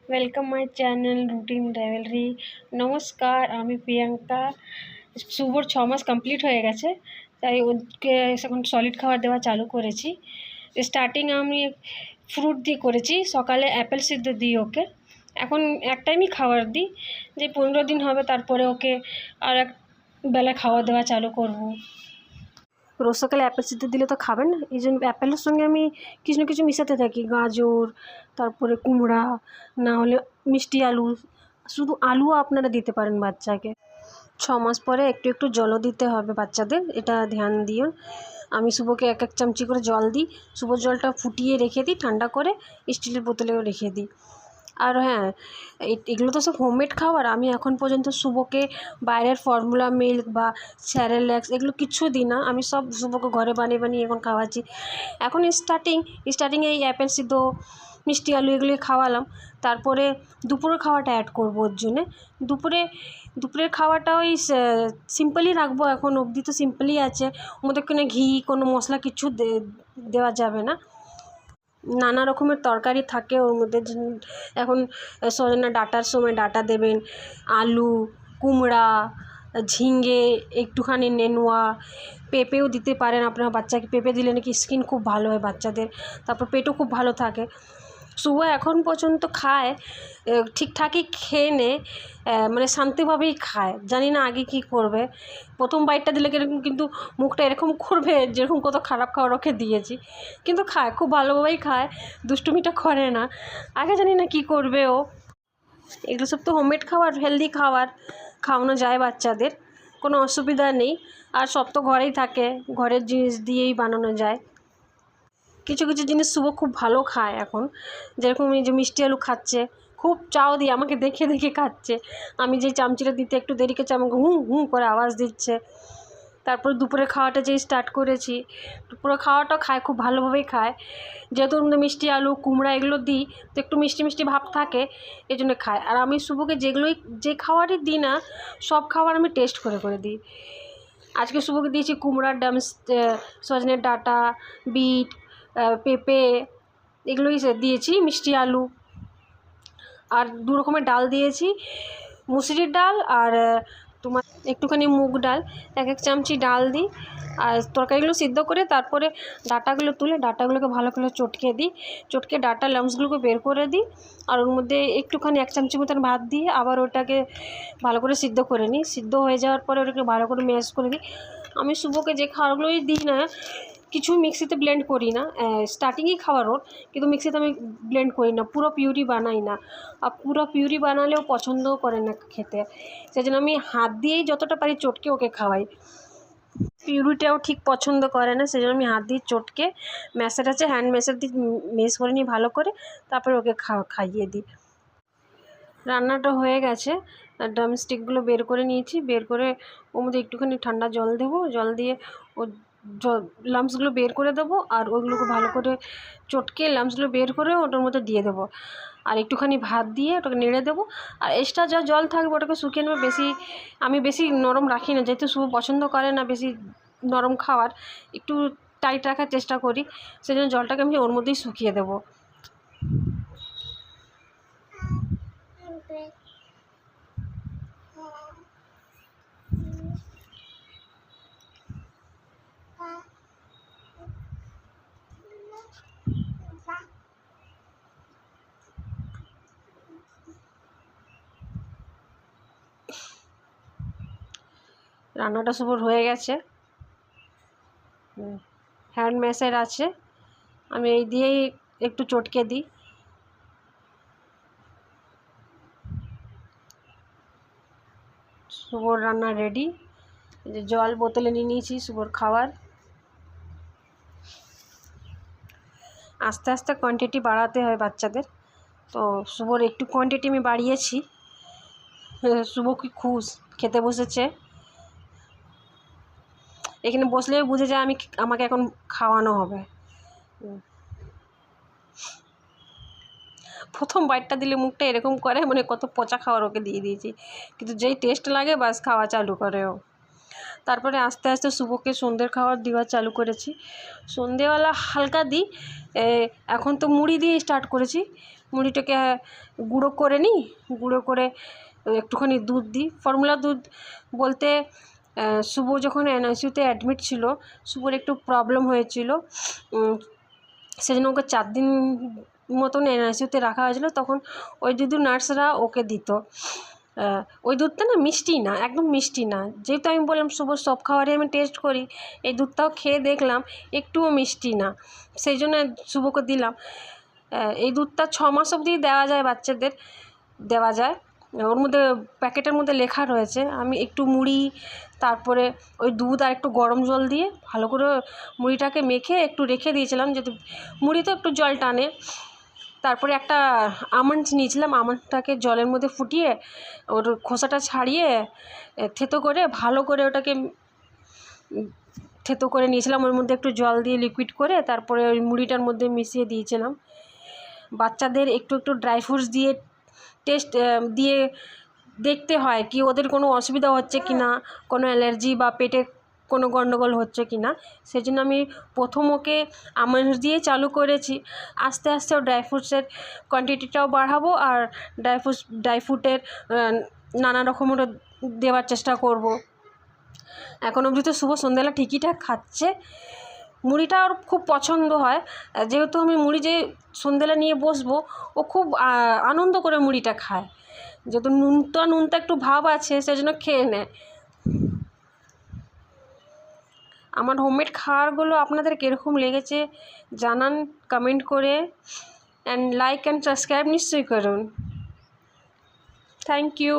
Welcome my channel routine ট্রাভেলারি। নমস্কার, আমি প্রিয়াঙ্কা। শুভর 6 মাস কমপ্লিট হয়ে গেছে, তাই ওকে এখন সলিড খাবার দেওয়া চালু করেছি। স্টার্টিং আমি ফ্রুট দিয়ে করেছি, সকালে অ্যাপেল সিদ্ধ দিই ওকে। এখন এক টাইমই খাবার দিই, যে 15 দিন হবে তারপরে ওকে আর এক বেলা খাওয়া দেওয়া চালু করব। রোজ সকালে অ্যাপেল সিদ্ধ দিলে তো খাবেন না, এই জন্য অ্যাপেলের সঙ্গে আমি কিছু না কিছু মিশাতে থাকি। গাজর, তারপরে কুমড়া, না হলে মিষ্টি আলু। শুধু আলুও আপনারা দিতে পারেন বাচ্চাকে। 6 মাস পরে একটু একটু জলও দিতে হবে বাচ্চাদের, এটা ধ্যান দিও। আমি শুভকে এক এক চামচি করে জল দিই। শুভর জলটা ফুটিয়ে রেখে দিই, ঠান্ডা করে স্টিলের বোতলেও রেখে দিই। আর হ্যাঁ, এগুলো তো সব হোমমেড খাবার। আমি এখন পর্যন্ত শুভকে বাইরের ফর্মুলা মিল্ক বা স্যারেল্যাক্স এগুলো কিচ্ছু দিই না। আমি সব শুভকে ঘরে বানিয়ে বানিয়ে এখন খাওয়াচ্ছি। এখন স্টার্টিংয়ে এই অ্যাপেল সিদ্ধ, মিষ্টি আলু এগুলোই খাওয়ালাম। তারপরে দুপুরের খাওয়াটা অ্যাড করবো ওর জন্যে। দুপুরের খাওয়াটা ওই সিম্পলই রাখবো, এখন অবধি তো সিম্পলই আছে। ওর মধ্যে কোনো ঘি, কোনো মশলা কিচ্ছু দেওয়া যাবে না। নানা রকমের তরকারি থাকে ওর মধ্যে। এখন সজনে ডাঁটার সময় ডাঁটা দেবেন, আলু, কুমড়া, ঝিঙে, একটুখানি নেনুয়া, পেঁপেও দিতে পারেন আপনার বাচ্চাকে। পেঁপে দিলে নাকি স্কিন খুব ভালো হয় বাচ্চাদের, তারপর পেটও খুব ভালো থাকে। শুভ এখন পর্যন্ত খায়, ঠিকঠাকই খেয়ে নে, মানে শান্তিভাবেই খায়। জানি না আগে কি করবে। প্রথম বাইটটা দিলে কিরকম কিন্তু মুখটা এরকম করবে যেরকম কত খারাপ খাবার ওকে দিয়েছি, কিন্তু খায়, খুব ভালোভাবেই খায়, দুষ্টুমিটা করে না। আগে জানি না কি করবে ও। এগুলো সব তো হোমমেড খাবার, হেলদি খাবার, খাওয়ানো যায় বাচ্চাদের, কোনো অসুবিধা নেই। আর সব তো ঘরেই থাকে, ঘরের জিনিস দিয়েই বানানো যায়। কিছু কিছু জিনিস শুভ খুব ভালো খায় এখন, যেরকম এই যে মিষ্টি আলু খাচ্ছে, খুব চাও দিয়ে আমাকে দেখে দেখে খাচ্ছে। আমি যে চামচিটা দিতে একটু দেরি করছে, আমাকে হুঁ হুঁ করে আওয়াজ দিচ্ছে। তারপর দুপুরের খাওয়াটা যেই স্টার্ট করেছি, দুপুরের খাওয়াটাও খায়, খুব ভালোভাবেই খায়। যেহেতু মিষ্টি আলু, কুমড়া এগুলো দিই, তো একটু মিষ্টি মিষ্টি ভাব থাকে, এই জন্য খায়। আর আমি শুভকে যে খাবারই দিই না, সব খাবার আমি টেস্ট করে করে দিই। আজকে শুভকে দিয়েছি কুমড়ার সজনের ডাঁটা, বিট, পেঁপে এগুলোই দিয়েছি, মিষ্টি আলু। আর 2 রকমের ডাল দিয়েছি, মুসুরির ডাল আর তোমার একটুখানি মুগ ডাল। এক চামচি ডাল দিই। আর তরকারিগুলো সিদ্ধ করে তারপরে ডাঁটাগুলো তুলে ডাঁটাগুলোকে ভালো করে চটকে দিই। চটকে ডাঁটার লাম্পসগুলোকে বের করে দিই। আর ওর মধ্যে একটুখানি 1 চামচি মতন ভাত দিয়ে আবার ওটাকে ভালো করে সিদ্ধ করে নিই। সিদ্ধ হয়ে যাওয়ার পরে ওটাকে ভালো করে ম্যাশ করে দিই। আমি শুভকে যে খাবারগুলোই দিই না, কিছু মিক্সিতে ব্লেন্ড করি না। স্টার্টিংয়েই খাবার ওর, কিন্তু মিক্সিতে আমি ব্লেন্ড করি না, পুরো পিউরি বানাই না। আর পুরো পিউরি বানালেও পছন্দও করে না খেতে, সেই জন্য আমি হাত দিয়েই যতটা পারি চটকে ওকে খাওয়াই। পিউরিটাও ঠিক পছন্দ করে না, সেই জন্য আমি হাত দিয়ে চটকে, ম্যাশার আছে, হ্যান্ড ম্যাশার দিয়ে মেশ করে নিই ভালো করে, তারপরে ওকে খাইয়ে দিই। রান্নাটা হয়ে গেছে। ড্রামস্টিকগুলো বের করে নিয়েছি, বের করে ওর মধ্যে একটুখানি ঠান্ডা জল দেবো। জল দিয়ে ও লাম্পসগুলো বের করে দেবো, আর ওইগুলোকে ভালো করে চটকে লাম্পসগুলো বের করে ওটার মধ্যে দিয়ে দেবো। আর একটুখানি ভাত দিয়ে ওটাকে নেড়ে দেবো। আর এক্সট্রা যা জল থাকবে ওটাকে শুকিয়ে নেবে। আমি বেশি নরম রাখি না, যেহেতু শুভ পছন্দ করে না বেশি নরম খাবার, একটু টাইট রাখার চেষ্টা করি। সেই জন্য জলটাকে আমি ওর মধ্যেই শুকিয়ে দেবো। রান্নাটা শুভর হয়ে গেছে। হ্যান্ড ম্যাশার আছে, আমি এই দিয়েই একটু চটকে দিই। শুভর রান্না রেডি। যে জল বোতলে নিয়ে নিয়েছি শুভর খাওয়ার। আস্তে আস্তে কোয়ান্টিটি বাড়াতে হয় বাচ্চাদের, তো শুভর একটু কোয়ান্টিটি আমি বাড়িয়েছি। শুভ কি খুশ, খেতে বসেছে। এখানে বসলেই বুঝে যায় আমাকে এখন খাওয়ানো হবে। প্রথম বাইটটা দিলে মুখটা এরকম করে, মানে কত পচা খাবার ওকে দিয়ে দিয়েছি, কিন্তু যেই টেস্ট লাগে বাস খাওয়া চালু করে ও। তারপরে আস্তে আস্তে শুভকে সন্ধ্যের খাবার দেওয়া চালু করেছি। সন্ধ্যেবেলা হালকা দিই, এখন তো মুড়ি দিয়ে স্টার্ট করেছি। মুড়িটাকে গুঁড়ো করে নিই, গুঁড়ো করে একটুখানি দুধ দিই। ফর্মুলা দুধ বলতে শুভ যখন এনআইসিউতে অ্যাডমিট ছিল, শুভর একটু প্রবলেম হয়েছিল, সেজন্য ওকে 4 দিন মতন এনআইসিউতে রাখা হয়েছিল। তখন ওই নার্সরা ওকে দিত। ওই দুধটা না মিষ্টি না, একদম মিষ্টি না। যেহেতু আমি বললাম শুভ সব খাবারই আমি টেস্ট করি, এই দুধটাও খেয়ে দেখলাম একটুও মিষ্টি না, সেই জন্য শুভকে দিলাম। এই দুধটা 6 মাস অবধি দেওয়া যায়, বাচ্চাদের দেওয়া যায়। ওর মধ্যে প্যাকেটের মধ্যে লেখা রয়েছে। আমি একটু মুড়ি, তারপরে ওই দুধ আর একটু গরম জল দিয়ে ভালো করে মুড়িটাকে মেখে একটু রেখে দিয়েছিলাম, যাতে মুড়ি তো একটু জল টানে। তারপরে একটা আমন্ড নিয়েছিলাম, আমন্ডটাকে জলের মধ্যে ফুটিয়ে ওর খোসাটা ছাড়িয়ে থেতো করে ভালো করে ওটাকে থেতো করে নিয়েছিলাম। ওর মধ্যে একটু জল দিয়ে লিকুইড করে তারপরে ওই মুড়িটার মধ্যে মিশিয়ে দিয়েছিলাম। বাচ্চাদের একটু একটু ড্রাই ফ্রুটস দিয়ে টেস্ট দিয়ে দেখতে হয় কি ওদের কোনো অসুবিধা হচ্ছে কি না, কোনো অ্যালার্জি বা পেটে কোনো গণ্ডগোল হচ্ছে কি না। সেই জন্য আমি প্রথম ওকে আমন্ড দিয়ে চালু করেছি। আস্তে আস্তে ও ড্রাই ফ্রুটসের কোয়ান্টিটিটাও বাড়াবো, আর ড্রাই ফ্রুটের নানা রকম ওটা দেওয়ার চেষ্টা করব। এখন অবধি তো শুভ সন্ধ্যাবেলা ঠিকইঠাক খাচ্ছে। মুড়িটা ওর খুব পছন্দ হয়, যেহেতু আমি মুড়ি যে সন্ধ্যাবেলা নিয়ে বসবো, ও খুব আনন্দ করে মুড়িটা খায়। যেহেতু নুনটা একটু ভাব আছে, সেজন্য খেয়ে নেয়। আমার হোমমেড খাবারগুলো আপনাদের কীরকম লেগেছে জানান কমেন্ট করে, অ্যান্ড লাইক অ্যান্ড সাবস্ক্রাইব নিশ্চয়ই করুন। Thank you.